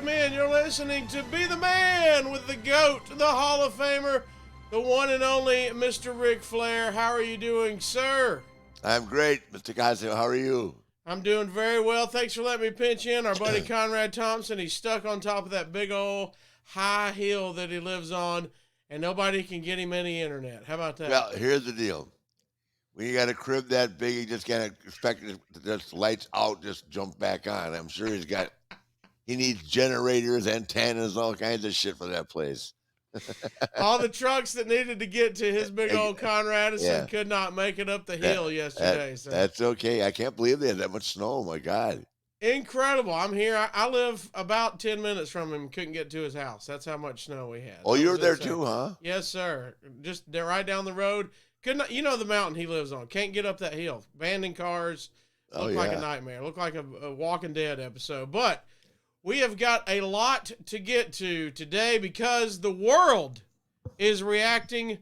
welcome in. You're listening to Be the Man with the GOAT, the Hall of Famer, the one and only Mr. Ric Flair. How are you doing, sir? I'm great, Mr. Casio. How are you? I'm doing very well. Thanks for letting me pinch in. Our buddy Conrad Thompson, he's stuck on top of that big old high hill that he lives on, and nobody can get him any internet. How about that? Well, here's the deal. When you got a crib that big, you just can't expect it to just lights out, just jump back on. I'm sure he needs generators, antennas, all kinds of shit for that place. All the trucks that needed to get to his big old Conrad could not make it up the hill yesterday. That's okay. I can't believe they had that much snow. My God. Incredible. I'm here. I live about 10 minutes from him. Couldn't get to his house. That's how much snow we had. Oh, you were there too, huh? Yes, sir. Just they're right down the road. Could not, you know the mountain he lives on. Can't get up that hill. Abandoned cars. Look like a nightmare. Look like a Walking Dead episode. But we have got a lot to get to today because the world is reacting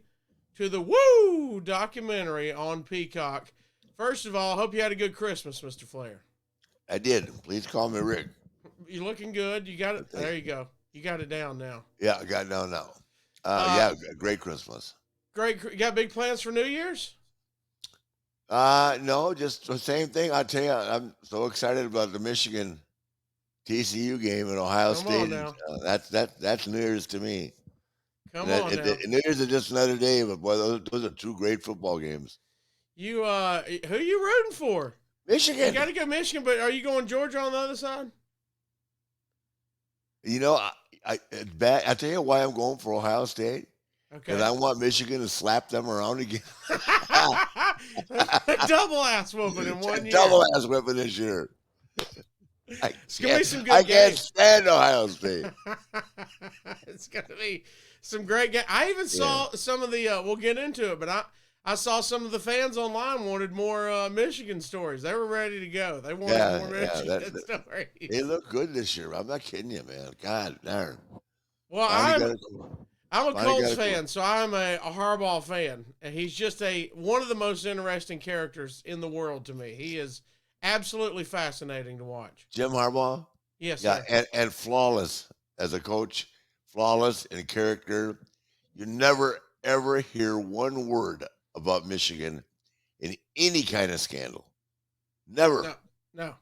to the WOOOOO documentary on Peacock. First of all, hope you had a good Christmas, Mr. Flair. I did. Please call me Rick. You're looking good. You got it. There you go. You got it down now. Yeah, I got it down now. Great Christmas. Great. You got big plans for New Year's? No, just the same thing. I'll tell you, I'm so excited about the Michigan TCU game in Ohio State. That's New Year's to me. Come on now. New Year's is just another day, but boy, those are two great football games. You who you rooting for? Michigan. You got to go Michigan, but are you going Georgia on the other side? You know, I tell you why I'm going for Ohio State. Okay. Because I want Michigan to slap them around again. Double ass whooping in 1 year. Double ass whipping this year. It's gonna be some good games. I can't stand Ohio State. It's gonna be some great games. I even saw some of the. We'll get into it, but I saw some of the fans online wanted more Michigan stories. They were ready to go. They wanted more Michigan stories. They look good this year. I'm not kidding you, man. God darn. Well, I'm a Colts fan, so I'm a Harbaugh fan, and he's just one of the most interesting characters in the world to me. He is absolutely fascinating to watch. Jim Harbaugh? Yes, sir. And flawless as a coach, flawless in character. You never, ever hear one word about Michigan in any kind of scandal. Never. No.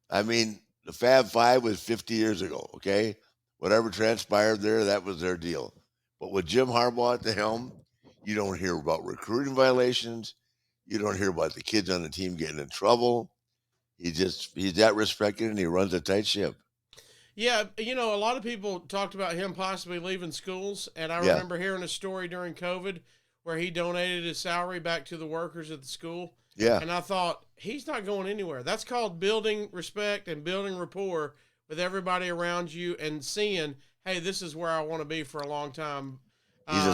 I mean, the Fab Five was 50 years ago, okay? Whatever transpired there, that was their deal. But with Jim Harbaugh at the helm, you don't hear about recruiting violations. You don't hear about the kids on the team getting in trouble. He's that respected, and he runs a tight ship. Yeah, a lot of people talked about him possibly leaving schools, and I remember hearing a story during COVID where he donated his salary back to the workers at the school. Yeah. And I thought, he's not going anywhere. That's called building respect and building rapport with everybody around you and seeing, hey, this is where I want to be for a long time. He's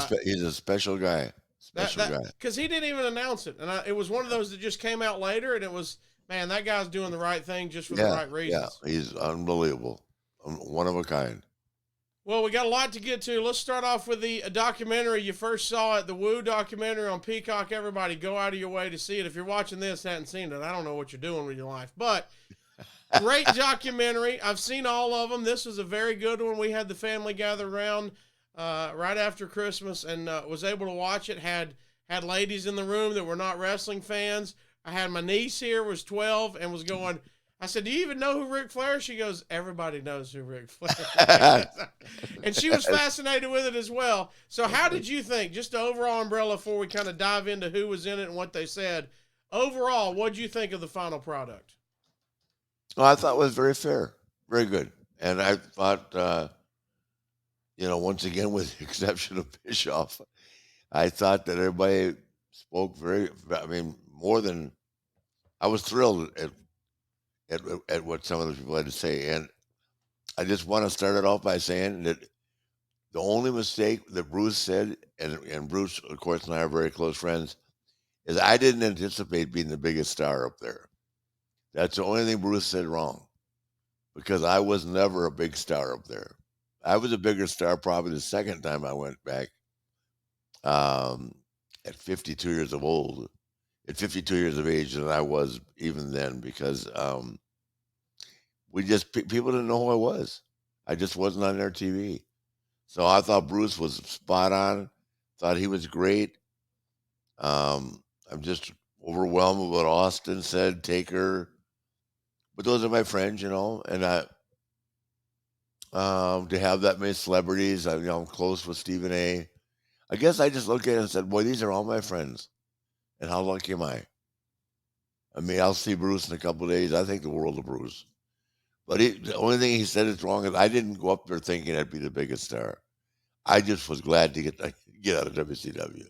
a special guy. Because he didn't even announce it. And it was one of those that just came out later, and it was, man, that guy's doing the right thing just for the right reasons. Yeah, he's unbelievable. One of a kind. Well, we got a lot to get to. Let's start off with the documentary you first saw at the WOOOOO documentary on Peacock. Everybody, go out of your way to see it. If you're watching this, hadn't seen it, I don't know what you're doing with your life. But great documentary. I've seen all of them. This was a very good one. We had the family gather around right after Christmas and was able to watch it. Had ladies in the room that were not wrestling fans. I had my niece here, was 12, and was going, I said, do you even know who Ric Flair is? She goes, everybody knows who Ric Flair is. And she was fascinated with it as well. So how did you think, just the overall umbrella before we kind of dive into who was in it and what they said, overall, what did you think of the final product? Well, I thought it was very fair, very good. And I thought, once again, with the exception of Bischoff, I thought that everybody spoke more than, I was thrilled at what some of the people had to say. And I just want to start it off by saying that the only mistake that Bruce said, and Bruce, of course, and I are very close friends, is I didn't anticipate being the biggest star up there. That's the only thing Bruce said wrong, because I was never a big star up there. I was a bigger star probably the second time I went back at 52 years of old, at 52 years of age than I was even then, because people didn't know who I was. I just wasn't on their TV. So I thought Bruce was spot on. Thought he was great. I'm just overwhelmed with what Austin said, Taker. But those are my friends, and to have that many celebrities, I'm close with Stephen A. I guess I just looked at it and said, boy, these are all my friends. And how lucky am I? I mean, I'll see Bruce in a couple of days. I think the world of Bruce. But the only thing he said is wrong is I didn't go up there thinking I'd be the biggest star. I just was glad to get out of WCW.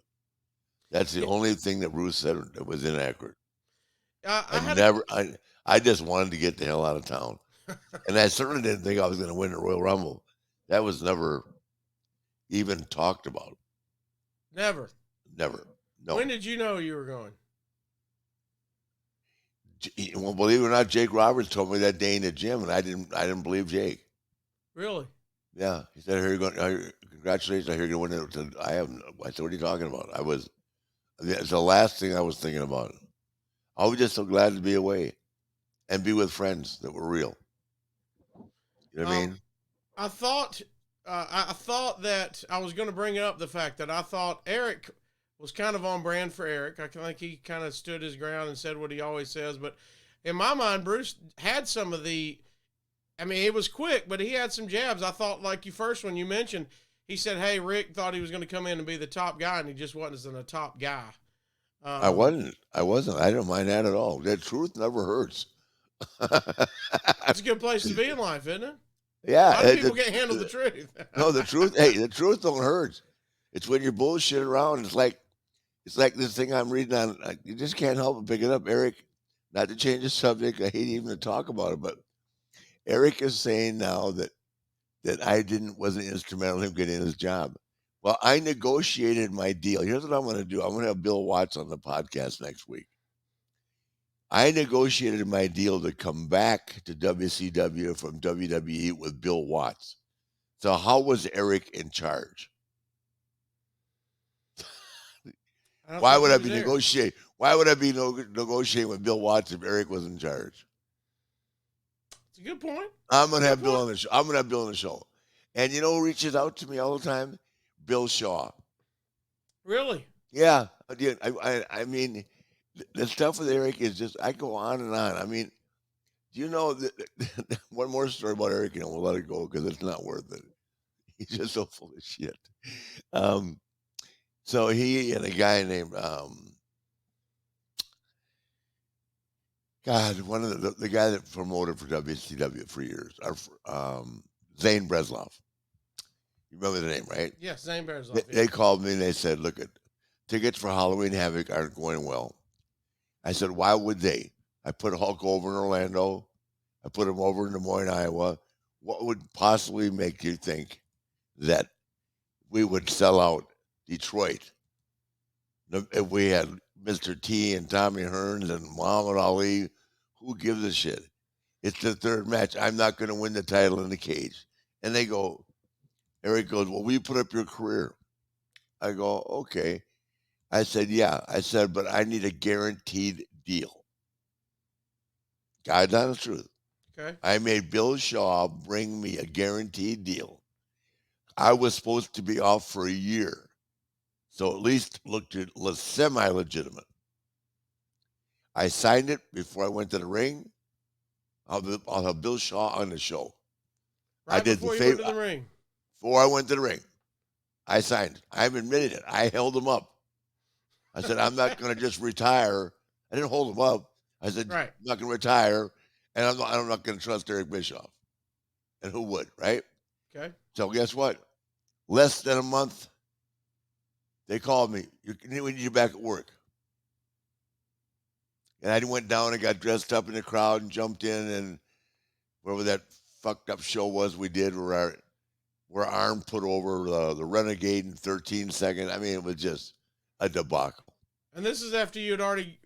That's the Yeah, only thing that Bruce said that was inaccurate. I I had never, I just wanted to get the hell out of town. And I certainly didn't think I was going to win the Royal Rumble. That was never even talked about. never. Never. No. When did you know you were going? Well, believe it or not, Jake Roberts told me that day in the gym, and I didn't believe Jake. Really? Yeah, he said, "Here you go. Congratulations! I hear you're going to win it." I have. I said, "What are you talking about?" It's the last thing I was thinking about. I was just so glad to be away and be with friends that were real. You know what I Um, mean? I thought I thought that I was going to bring up the fact that I thought Eric was kind of on brand for Eric. I think he kind of stood his ground and said what he always says. But in my mind, Bruce had some of the. I mean, it was quick, but he had some jabs. I thought, like you first when you mentioned, he said, "Hey, Rick thought he was going to come in and be the top guy, and he just wasn't a top guy." I Um, wasn't. I wasn't. I don't mind that at all. The truth never hurts. it's a good place to be in life, isn't it? A Yeah. lot of people can't handle the truth. No, the truth. Hey, the truth don't hurt. It's when you're bullshit around. It's like this thing I'm reading on. You just can't help but pick it up, Eric. Not to change the subject. I hate even to talk about it, but Eric is saying now that I didn't wasn't instrumental in him getting his job. Well, I negotiated my deal. Here's what I'm going to do. I'm going to have Bill Watts on the podcast next week. I negotiated my deal to come back to WCW from WWE with Bill Watts. So how was Eric in charge? I don't Why think would he I was be there. negotiating? Why would I be negotiating with Bill Watts if Eric was in charge? It's a good point. I'm It's a gonna good have Bill point. on the show. I'm gonna have Bill on the show. And you know who reaches out to me all the time? Bill Shaw. Really? Yeah, dude, I mean, the stuff with Eric is just I go on and on. I mean, do you know one more story about Eric? We'll let it go because it's not worth it. He's just so full of shit. Um, so he and a guy named God, one of the guy that promoted for WCW for years, Zane Breslov. You remember the name, right? Yes, Zane They, Bearsoff, they yes. called me and they said, "Look, tickets for Halloween Havoc aren't going well." I said, "Why would they?" I put Hulk over in Orlando. I put him over in Des Moines, Iowa. What would possibly make you think that we would sell out Detroit if we had Mr. T and Tommy Hearns and Muhammad Ali? Who gives a shit? It's the third match. I'm not going to win the title in the cage. And they go, Eric goes, "Well, we put up your career." I go, "Okay." I said, "Yeah." I said, "But I need a guaranteed deal." God's honest truth. Okay. I made Bill Shaw bring me a guaranteed deal. I was supposed to be off for a year. So at least looked semi legitimate. I signed it before I went to the ring. I'll have Bill Shaw on the show. I Right did the before you went favor to the ring. before I went to the ring. I signed it. I'm admitting it. I held him up. I said, "I'm not going to just retire." I didn't hold him up. I said, Right. "I'm not going to retire, and I'm not going to trust Eric Bischoff." And who would, right? Okay. So guess what? Less than a month, they called me. We need you back at work. And I went down and got dressed up in the crowd and jumped in and whatever that fucked up show was we did where Arn put over the Renegade in 13 seconds. I mean, it was just a debacle. And this is after you had already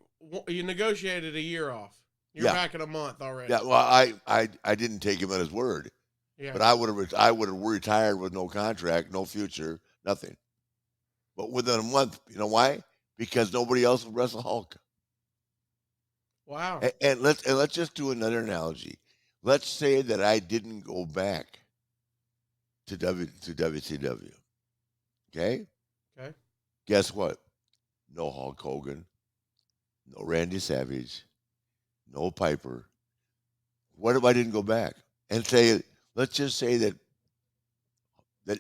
you negotiated a year off. You're Yeah, back in a month already. yeah. Well, I didn't take him at his word, Yeah. but I would have retired with no contract, no future, nothing. But within a month, you know why? Because nobody else would wrestle Hulk. Wow. And let's just do another analogy. Let's say that I didn't go back. to WCW. Okay? Okay. Guess what? No Hulk Hogan, no Randy Savage, no Piper. What if I didn't go back and say, let's just say that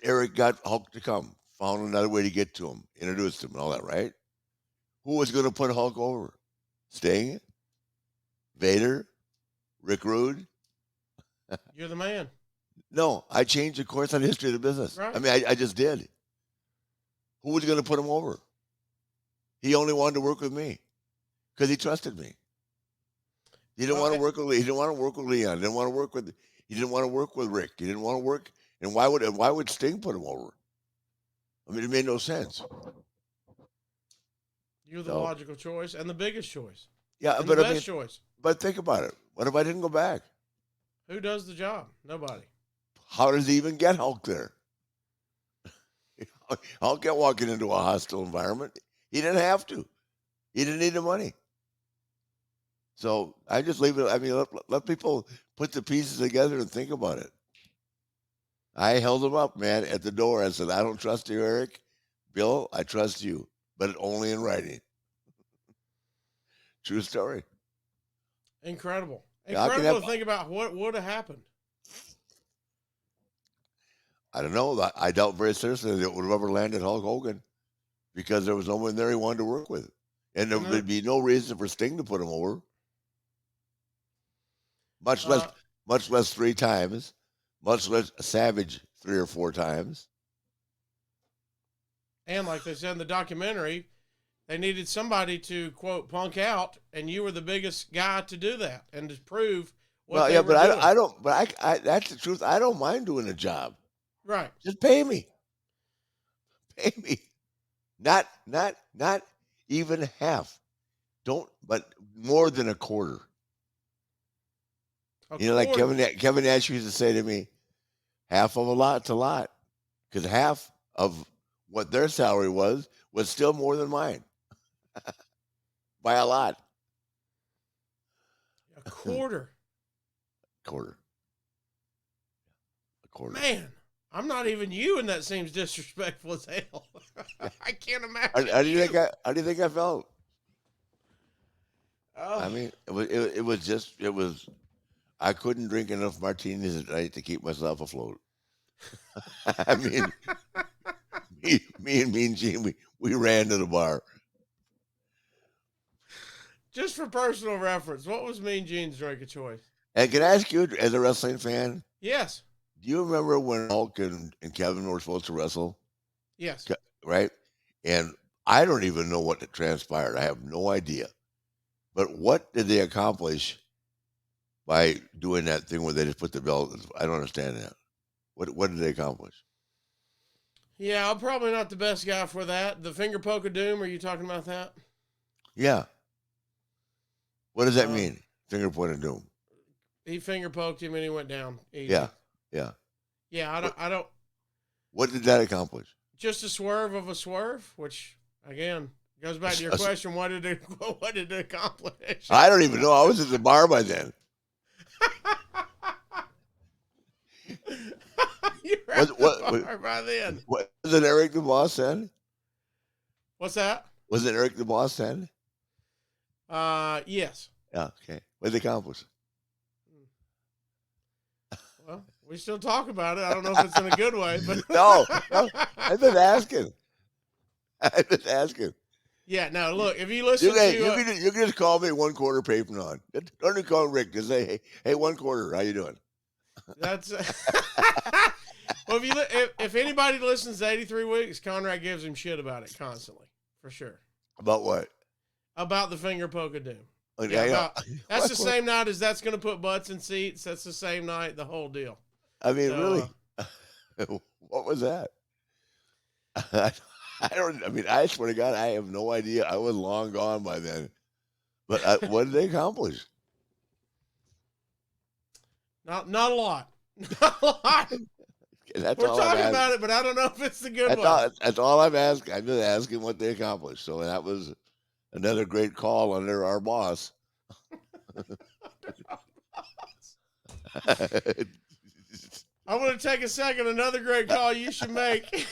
Eric got Hulk to come, found another way to get to him, introduced him, and all that, right? Who was going to put Hulk over? Sting, Vader, Rick Rude? You're the man. No, I changed the course on the history of the business. Right. I mean, I just did. Who was going to put him over? He only wanted to work with me because he trusted me. He didn't want to work with. He didn't want to work with Leon. He didn't want to work with. He didn't want to work with Rick. He didn't want to work. And why would Sting put him over? I mean, it made no sense. You're the logical choice and the biggest choice. Yeah, and but the best choice. But think about it. What if I didn't go back? Who does the job? Nobody. How does he even get Hulk there? Hulk kept walking into a hostile environment. He didn't have to. He didn't need the money. So I just leave it. I mean, let people put the pieces together and think about it. I held him up, man, at the door. I said, I don't trust you, Eric. Bill, I trust you, but only in writing. True story. Incredible. Yeah, Incredible to think about what would have happened. I don't know. I doubt very seriously that it would have ever landed Hulk Hogan because there was no one there he wanted to work with. And there would be no reason for Sting to put him over. Much less 3 times. Much less Savage 3 or 4 times. And like they said in the documentary, they needed somebody to, quote, punk out, and you were the biggest guy to do that and to prove what they were doing. I don't, but I that's the truth. I don't mind doing a job. Right. Just pay me. Pay me. Not even half. But more than a quarter. Like Kevin Nash used to say to me, half of a lot's a lot. Because half of what their salary was still more than mine. By a lot. A quarter. A quarter. Man, I'm not even you, and that seems disrespectful as hell. I can't imagine. How do you think I felt? Oh. I mean, it was. I couldn't drink enough martinis at night to keep myself afloat. I mean, me and Mean Gene, we ran to the bar. Just for personal reference, what was Mean Gene's drink of choice? And can I ask you, as a wrestling fan? Yes. Do you remember when Hulk and Kevin were supposed to wrestle? Yes. Right? And I don't even know what transpired. I have no idea. But what did they accomplish by doing that thing where they just put the belt? I don't understand that. What did they accomplish? Yeah, I'm probably not the best guy for that. The Fingerpoke of Doom, are you talking about that? Yeah. What does that mean? Finger point of doom. He finger poked him and he went down. Easy. Yeah. Yeah, I don't. What did that accomplish? Just a swerve of a swerve, which again goes back to your question. What did it accomplish? I don't even know. I was at the bar by then. You were at the bar by then. Was it Eric the Boss then? What's that? Was it Eric the Boss then? Yes. Yeah, okay. What did they accomplish? Well, we still talk about it. I don't know if it's in a good way, but no, I've been asking. Yeah, no, look, if you listen you can just call me 1 quarter paper on. Don't even call Rick. Just say, hey, 1 quarter, how you doing? That's well, if anybody listens to 83 Weeks, Conrad gives him shit about it constantly, for sure. About what? About the finger poke of doom. Okay, that's the same night as that's going to put butts in seats. That's the same night, the whole deal. I mean, really? What was that? I swear to God, I have no idea. I was long gone by then. But what did they accomplish? Not a lot. Not a lot. We're talking about it, but I don't know if it's the good one. That's all I'm asking. I'm just asking what they accomplished. So that was another great call under our boss. I want to take a second. Another great call you should make.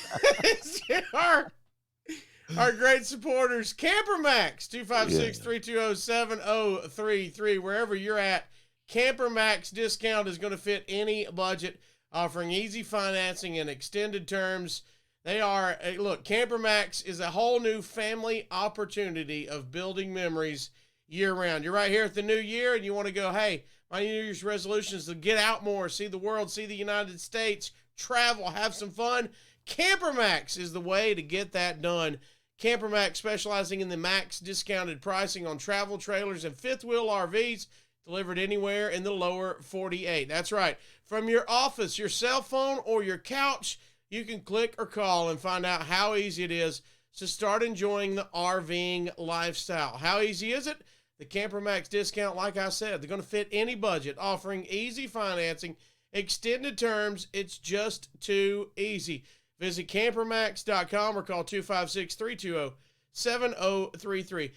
Our great supporters, Camper Max, 256-320-7033. Wherever you're at, Camper Max discount is going to fit any budget, offering easy financing and extended terms. They are, look, Camper Max is a whole new family opportunity of building memories year-round. You're right here at the new year, and you want to go, hey, my New Year's resolution is to get out more, see the world, see the United States, travel, have some fun. Camper Max is the way to get that done. Camper Max, specializing in the max discounted pricing on travel trailers and fifth wheel RVs, delivered anywhere in the lower 48. That's right. From your office, your cell phone, or your couch, you can click or call and find out how easy it is to start enjoying the RVing lifestyle. How easy is it? The Camper Max discount, like I said, they're going to fit any budget, offering easy financing, extended terms. It's just too easy. Visit campermax.com or call 256-320-7033.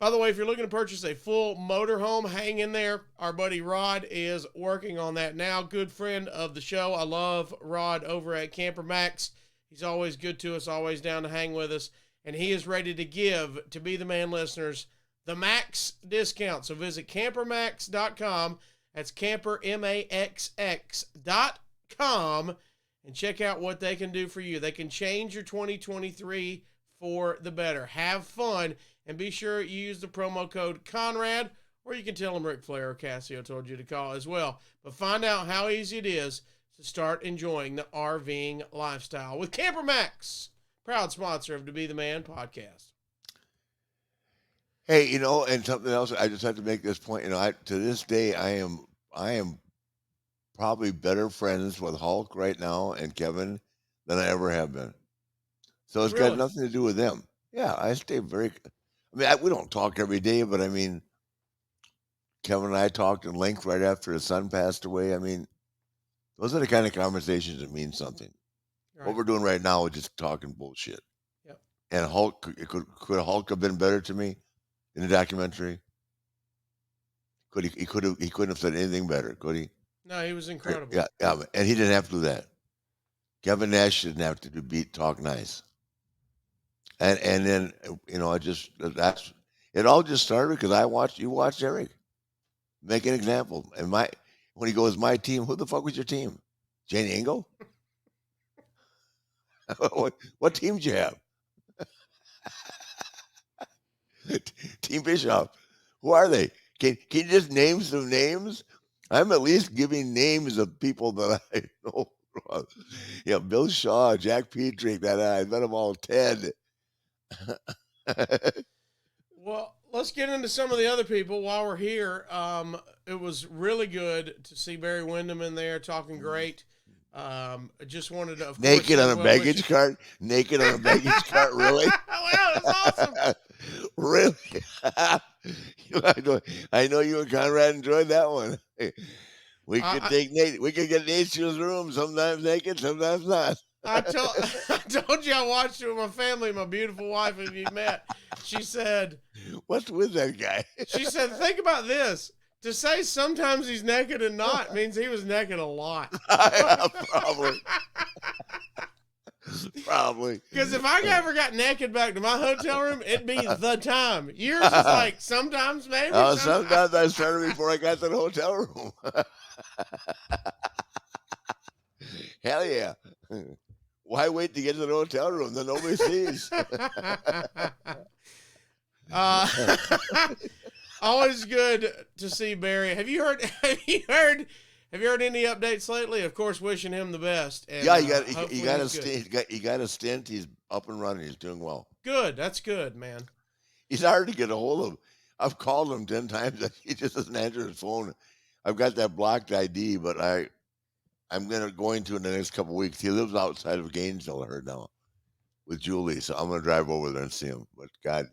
By the way, if you're looking to purchase a full motorhome, hang in there. Our buddy Rod is working on that now. Good friend of the show. I love Rod over at Camper Max. He's always good to us, always down to hang with us. And he is ready to give, to Be the Man listeners, the max discount. So visit campermax.com. That's campermaxx.com. And check out what they can do for you. They can change your 2023 for the better. Have fun, and be sure you use the promo code Conrad, or you can tell them Ric Flair or Casio told you to call as well. But find out how easy it is to start enjoying the RVing lifestyle with Camper Max, proud sponsor of To Be the Man podcast. Hey, and something else, I just have to make this point. To this day, I am probably better friends with Hulk right now and Kevin than I ever have been. So it's got nothing to do with them. Yeah, I stay very. We don't talk every day, but Kevin and I talked in length right after his son passed away. Those are the kind of conversations that mean something. Right. What we're doing right now is just talking bullshit. Yep. And Hulk, could Hulk have been better to me in the documentary? He couldn't have said anything better, could he? No, he was incredible. Yeah, and he didn't have to do that. Kevin Nash didn't have to talk nice. And then it all just started because you watched Eric make an example. And when he goes, my team, who the fuck was your team? Jane Engel? what team did you have? Team Bischoff. Who are they? Can you just name some names? I'm at least giving names of people that I know. Bill Shaw, Jack Petrick, I met them all, Ted. Well, let's get into some of the other people while we're here. It was really good to see Barry Windham in there talking great. I just wanted to, naked on a baggage cart. Naked on a baggage cart, really? Wow, that's awesome. Really? I know you and Conrad enjoyed that one. We could get Nature's room, sometimes naked, sometimes not. I told you I watched it with my family, my beautiful wife, and you met. She said, "What's with that guy?" She said, "Think about this. To say sometimes he's naked and not means he was naked a lot." Probably. Because if I ever got naked back to my hotel room, it'd be the time. Yours is like sometimes, maybe. Sometimes I started before I got to the hotel room. Hell yeah. Why wait to get to the hotel room that nobody sees? Always good to see Barry. Have you heard any updates lately? Of course, wishing him the best. And, yeah, he got a stint. He's up and running. He's doing well. Good. That's good, man. He's hard to get a hold of. I've called him 10 times. He just doesn't answer his phone. I've got that blocked ID, but I'm going to in the next couple of weeks. He lives outside of Gainesville, I heard now, with Julie. So I'm going to drive over there and see him. But God,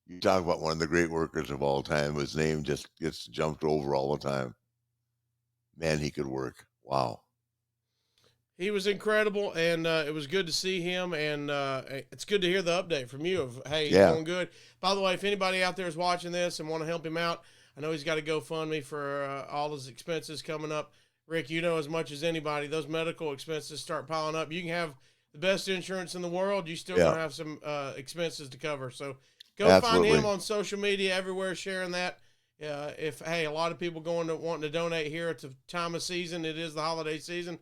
you talk about one of the great workers of all time. His name just gets jumped over all the time. Man, he could work. Wow. He was incredible, and it was good to see him, and it's good to hear the update from you of, hey, he's doing good. By the way, if anybody out there is watching this and want to help him out, I know he's got a GoFundMe for all his expenses coming up. Rick, you know as much as anybody, those medical expenses start piling up. You can have the best insurance in the world, you still gonna have some expenses to cover. So go find him on social media everywhere, sharing that. If a lot of people wanting to donate here at the time of season, it is the holiday season.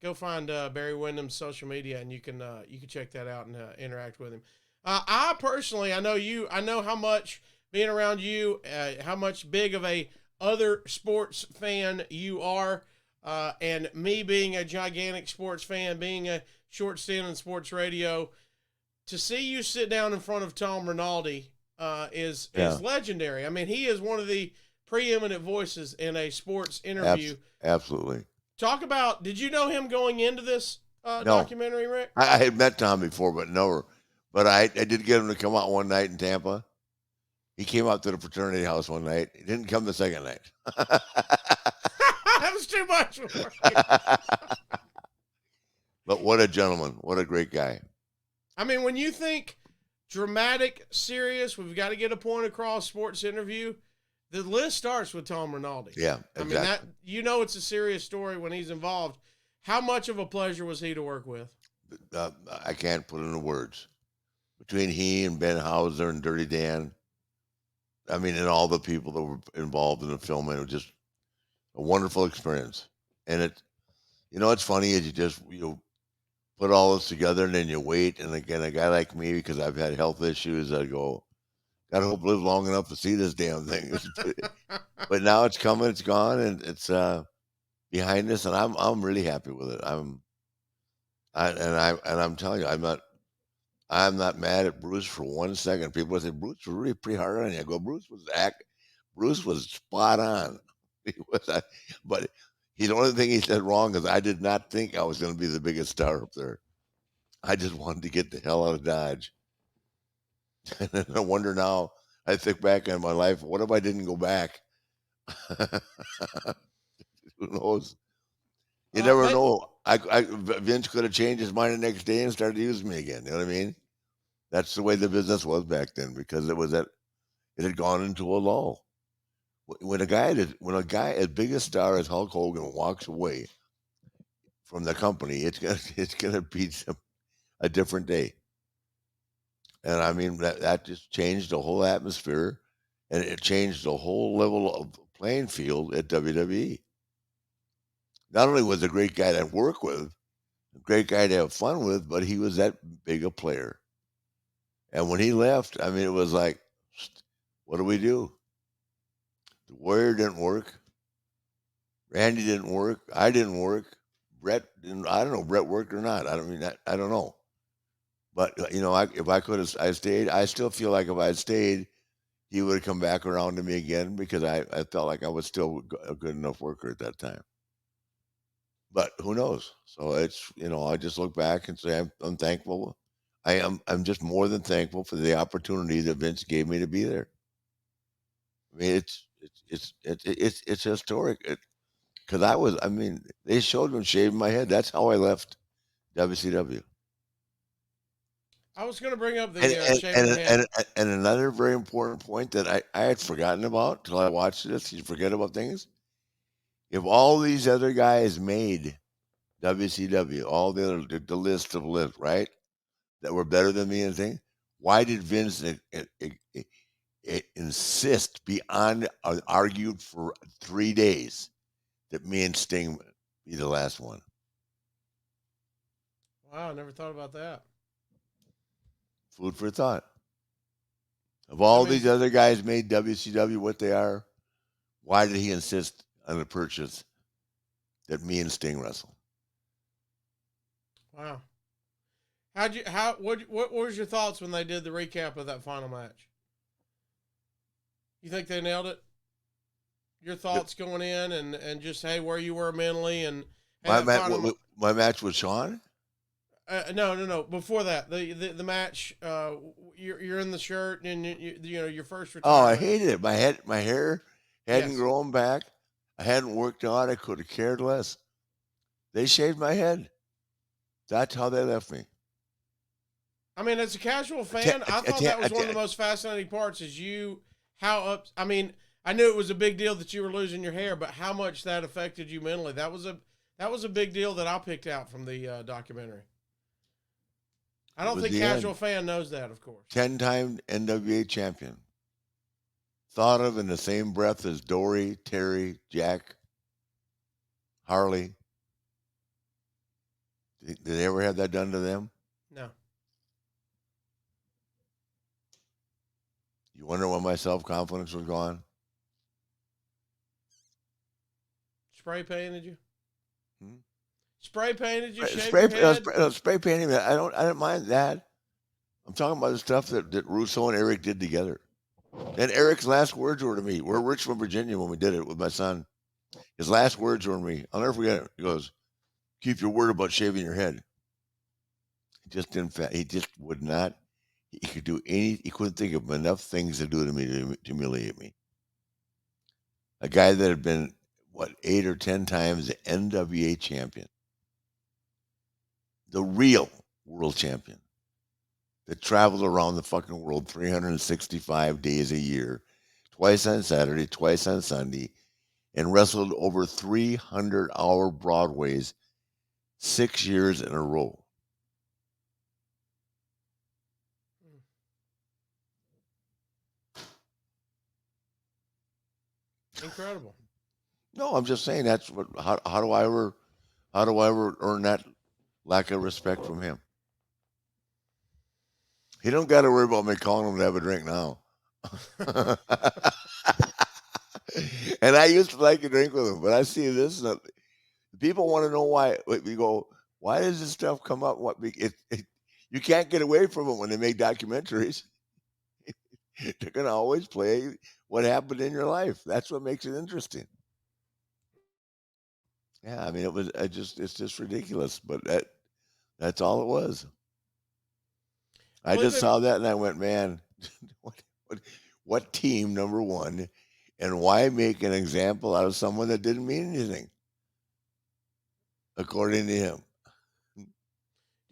Go find Barry Windham's social media, and you can check that out and interact with him. I personally, I know how much being around you, how much big of a other sports fan you are, and me being a gigantic sports fan, being a short stint in sports radio, to see you sit down in front of Tom Rinaldi is legendary. I mean, he is one of the preeminent voices in a sports interview. Absolutely. Talk about, did you know him going into this documentary, Rick? I had met Tom before, but I did get him to come out one night in Tampa. He came out to the fraternity house one night. He didn't come the second night. That was too much for you. But what a gentleman. What a great guy. I mean, when you think dramatic, serious, we've got to get a point across sports interview, the list starts with Tom Rinaldi. Yeah, exactly. I mean, it's a serious story when he's involved. How much of a pleasure was he to work with? I can't put into words. Between he and Ben Hauser and Dirty Dan, I mean, and all the people that were involved in the film, it was just a wonderful experience. And it's funny is you put all this together and then you wait. And again, a guy like me, because I've had health issues, I go, gotta hope I live long enough to see this damn thing. But now it's coming, it's gone, and it's behind us, and I'm really happy with it. I'm telling you, I'm not mad at Bruce for 1 second. People say Bruce was really pretty hard on you. I go, Bruce was spot on. But the only thing he said wrong is I did not think I was going to be the biggest star up there. I just wanted to get the hell out of Dodge. And then I wonder now, I think back on my life, what if I didn't go back? Who knows? You never know. Vince could have changed his mind the next day and started using me again. You know what I mean? That's the way the business was back then, because it had gone into a lull. When a guy as big a star as Hulk Hogan walks away from the company, it's gonna be a different day. And I mean, that just changed the whole atmosphere, and it changed the whole level of playing field at WWE. Not only was a great guy to work with, a great guy to have fun with, but he was that big a player. And when he left, I mean, it was like, what do we do? The Warrior didn't work. Randy didn't work. I didn't work. Brett didn't. I don't know if Brett worked or not. I don't know. But if I could have, I stayed. I still feel like if I had stayed, he would have come back around to me again, because I felt like I was still a good enough worker at that time. But who knows? So it's I just look back and say I'm thankful. I'm just more than thankful for the opportunity that Vince gave me to be there. I mean, it's historic. Because they showed me shaving my head. That's how I left WCW. I was going to bring up the shaving head. And another very important point that I had forgotten about till I watched this. You forget about things. If all these other guys made WCW, all the list of lists, right, that were better than me and things, why did Vince insist beyond argued for 3 days that me and Sting be the last one? Wow, I never thought about that. Food for thought. If all these other guys made WCW what they are, why did he insist on the purchase that me and Sting wrestle? Wow. What was your thoughts when they did the recap of that final match? You think they nailed it? Your thoughts going in and just, hey, where you were mentally and my match with Sean? No. Before that, the match, you're in the shirt and your first retirement. Oh, I hated it. My hair hadn't grown back. I hadn't worked out. I could have cared less. They shaved my head. That's how they left me. I mean, as a casual fan, I thought that was one of the most fascinating parts. I I knew it was a big deal that you were losing your hair, but how much that affected you mentally, that was a big deal that I picked out from the documentary. I It don't was think the casual end. fan knows that, of course. 10-time NWA champion. Thought of in the same breath as Dory, Terry, Jack, Harley. Did they ever have that done to them? No. You wonder when my self-confidence was gone? Spray painted you? Hmm? Spray painted you, shaved Spray, your head? spray painting. I don't mind that. I'm talking about the stuff that Russo and Eric did together. And Eric's last words were to me. We're in Richmond, Virginia when we did it with my son. His last words were to me. I'll never forget it. He goes, "Keep your word about shaving your head." He just didn't. He just would not. He could do any. He couldn't think of enough things to do to me to humiliate me. A guy that had been what 8 or 10 times the NWA champion, the real world champion, that traveled around the fucking world 365 days a year, twice on Saturday, twice on Sunday, and wrestled over 300-hour Broadways 6 years in a row. Incredible. No, I'm just saying that's what. How do I ever earn that lack of respect from him? He don't got to worry about me calling him to have a drink now. And I used to like to drink with him, but I see this. People want to know why. We go, why does this stuff come up? You can't get away from it when they make documentaries. They're gonna always play what happened in your life. That's what makes it interesting. Yeah, I mean, it's just ridiculous, but that's all it was. I Well, just even saw that and I went, man, what, what, what team, number one, and why make an example out of someone that didn't mean anything, according to him? do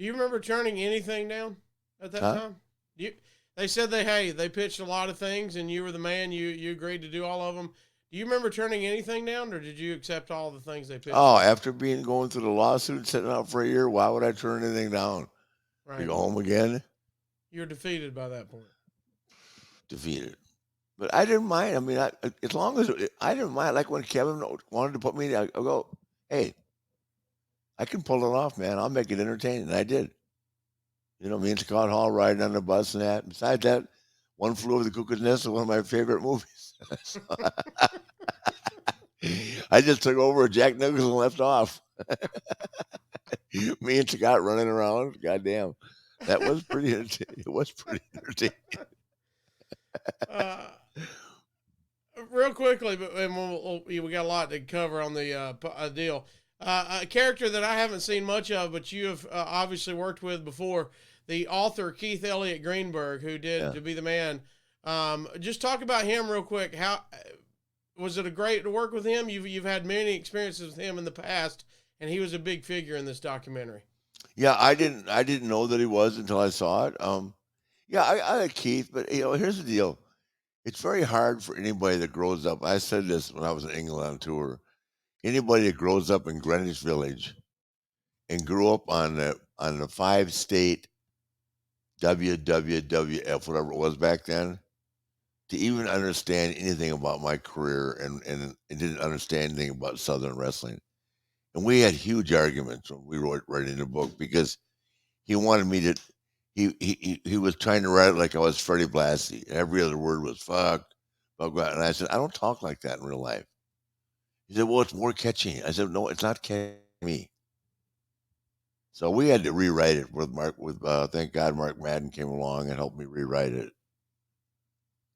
you remember turning anything down at that Huh? time? You, they said they pitched a lot of things, and you were the man. You agreed to do all of them. Do you remember turning anything down, or did you accept all the things they pitched Oh, to you? after going through the lawsuit, sitting out for a year, why would I turn anything down? To Right. go home again? You're defeated by that point. Defeated. But I didn't mind. I mean, as long as I didn't mind, like when Kevin wanted to put me, I go, hey, I can pull it off, man. I'll make it entertaining. And I did. Me and Scott Hall riding on the bus and that. Besides that, One Flew Over the Cuckoo's Nest is one of my favorite movies. So, I just took over Jack Nicholson left off. Me and Scott running around. Goddamn. That was pretty entertaining. It was pretty entertaining. uh, real quickly, but and we got a lot to cover on the deal. A character that I haven't seen much of, but you have obviously worked with before, the author Keith Elliot Greenberg, who did Yeah. To Be the Man. Just talk about him real quick. How was it a great to work with him? You've had many experiences with him in the past, and he was a big figure in this documentary. Yeah, I didn't know that he was until I saw it. Yeah, I like Keith, but here's the deal. It's very hard for anybody that grows up. I said this when I was in England on tour. Anybody that grows up in Greenwich Village and grew up on the 5-state WWWF, whatever it was back then, to even understand anything about my career and didn't understand anything about Southern wrestling. And we had huge arguments when we wrote writing the book because he wanted me to. He was trying to write it like I was Freddie Blassie. Every other word was fuck, fuck, and I said I don't talk like that in real life. He said, "Well, it's more catchy." I said, "No, it's not catchy me." So we had to rewrite it with Mark. Thank God Mark Madden came along and helped me rewrite it.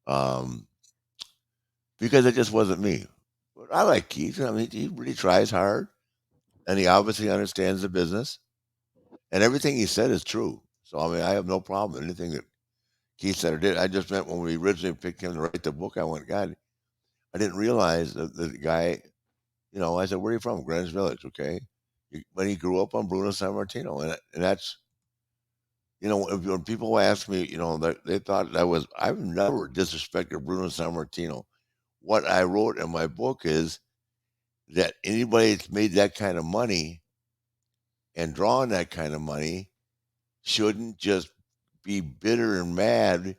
Um, because it just wasn't me. But I like Keith. I mean, he really tries hard, and he obviously understands the business, and everything he said is true. So I mean, I have no problem with anything that Keith said or did. I just meant when we originally picked him to write the book, I went, God, I didn't realize that the guy. I said, "Where are you from?" Greenwich Village. Okay, but he grew up on Bruno San Martino, and that's when people ask me, that they thought I've never disrespected Bruno San Martino what I wrote in my book is that anybody that's made that kind of money and drawn that kind of money shouldn't just be bitter and mad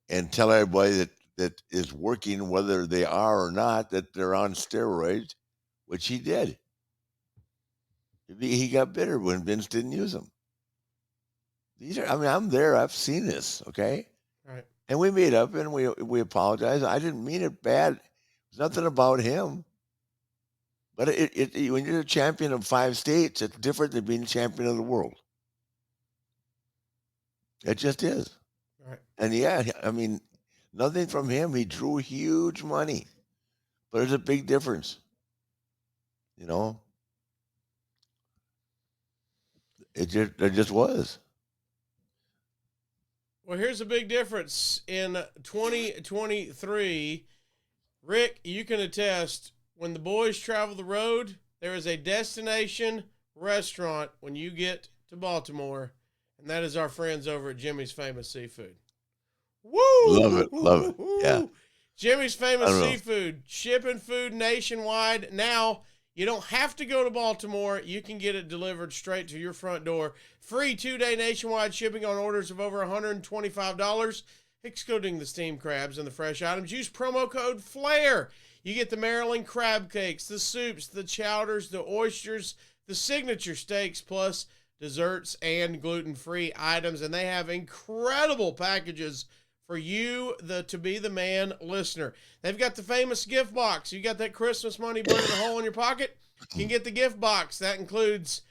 and tell everybody that is working, whether they are or not, that they're on steroids, which he did. He got bitter when Vince didn't use them. These are, I mean, I'm there. I've seen this. Okay, Right. and we made up and we apologized. I didn't mean it bad. It's nothing about him. But when you're a champion of 5 states, it's different than being champion of the world. It just is. Right. And yeah, I mean, nothing from him. He drew huge money, but there's a big difference. You know, there just was. Well, here's a big difference. In 2023, Rick, you can attest, when the boys travel the road, there is a destination restaurant when you get to Baltimore, and that is our friends over at Jimmy's Famous Seafood. Woo! Love it. Love it. Yeah. Jimmy's Famous I don't know. Seafood, shipping food nationwide. Now, you don't have to go to Baltimore. You can get it delivered straight to your front door. Free 2-day nationwide shipping on orders of over $125, excluding the steamed crabs and the fresh items. Use promo code FLAIR. You get the Maryland crab cakes, the soups, the chowders, the oysters, the signature steaks, plus desserts and gluten-free items. And they have incredible packages for you, the To Be the Man listener. They've got the famous gift box. You got that Christmas money burning a hole in your pocket? You can get the gift box. That includes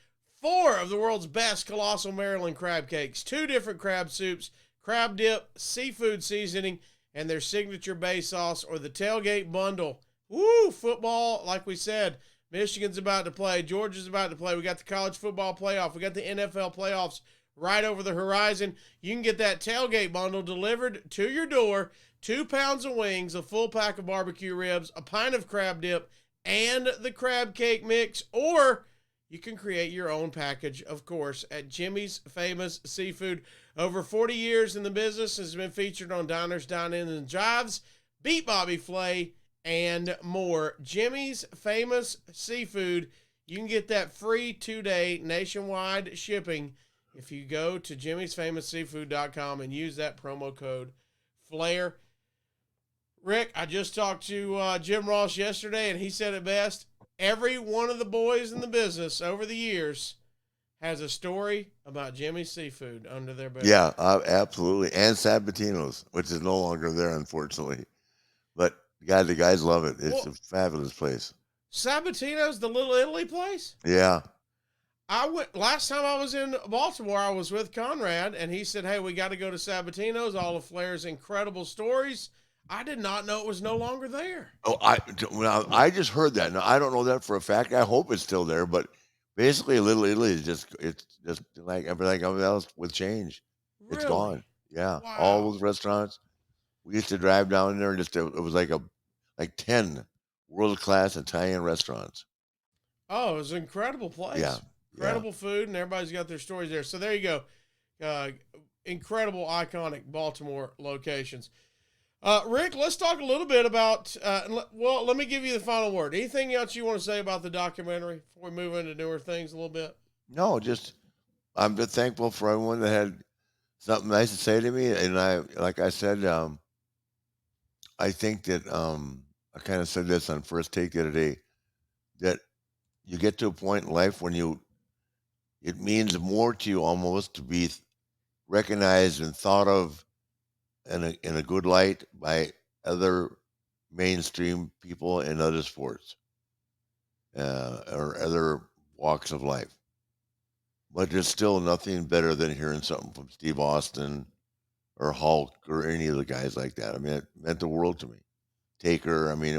4 of the world's best colossal Maryland crab cakes, 2 different crab soups, crab dip, seafood seasoning, and their signature bay sauce, or the tailgate bundle. Woo! Football, like we said, Michigan's about to play. Georgia's about to play. We got the college football playoff. We got the NFL playoffs right over the horizon. You can get that tailgate bundle delivered to your door. 2 pounds of wings, a full pack of barbecue ribs, a pint of crab dip, and the crab cake mix. Or you can create your own package, of course, at Jimmy's Famous Seafood. Over 40 years in the business, has been featured on Diners, Dine-In, and Jives, Beat Bobby Flay, and more. Jimmy's Famous Seafood. You can get that free 2-day nationwide shipping if you go to jimmysfamousseafood.com and use that promo code FLAIR. Rick, I just talked to Jim Ross yesterday, and he said it best. Every one of the boys in the business over the years has a story about Jimmy's Seafood under their belt. Yeah, absolutely. And Sabatino's, which is no longer there, unfortunately. But God, the guys love it. It's a fabulous place. Sabatino's, the Little Italy place? Yeah. I went last time I was in Baltimore. I was with Conrad, and he said, "Hey, we got to go to Sabatino's. All of Flair's incredible stories." I did not know it was no longer there. Oh, I just heard that. Now I don't know that for a fact. I hope it's still there, but basically, Little Italy is just like everything else with change. Really? It's gone. Yeah, Wow. all those restaurants. We used to drive down there, and it was like 10 world class Italian restaurants. Oh, it was an incredible place. Yeah. Incredible food, and everybody's got their stories there. So there you go. Incredible, iconic Baltimore locations. Rick, let's talk a little bit about, well, let me give you the final word. Anything else you want to say about the documentary before we move into newer things a little bit? No, I'm just thankful for everyone that had something nice to say to me. And like I said, I think that I kind of said this on First Take the other day, that you get to a point in life when it means more to you almost to be recognized and thought of in a good light by other mainstream people in other sports or other walks of life. But there's still nothing better than hearing something from Steve Austin or Hulk or any of the guys like that. I mean, it meant the world to me. Taker, I mean,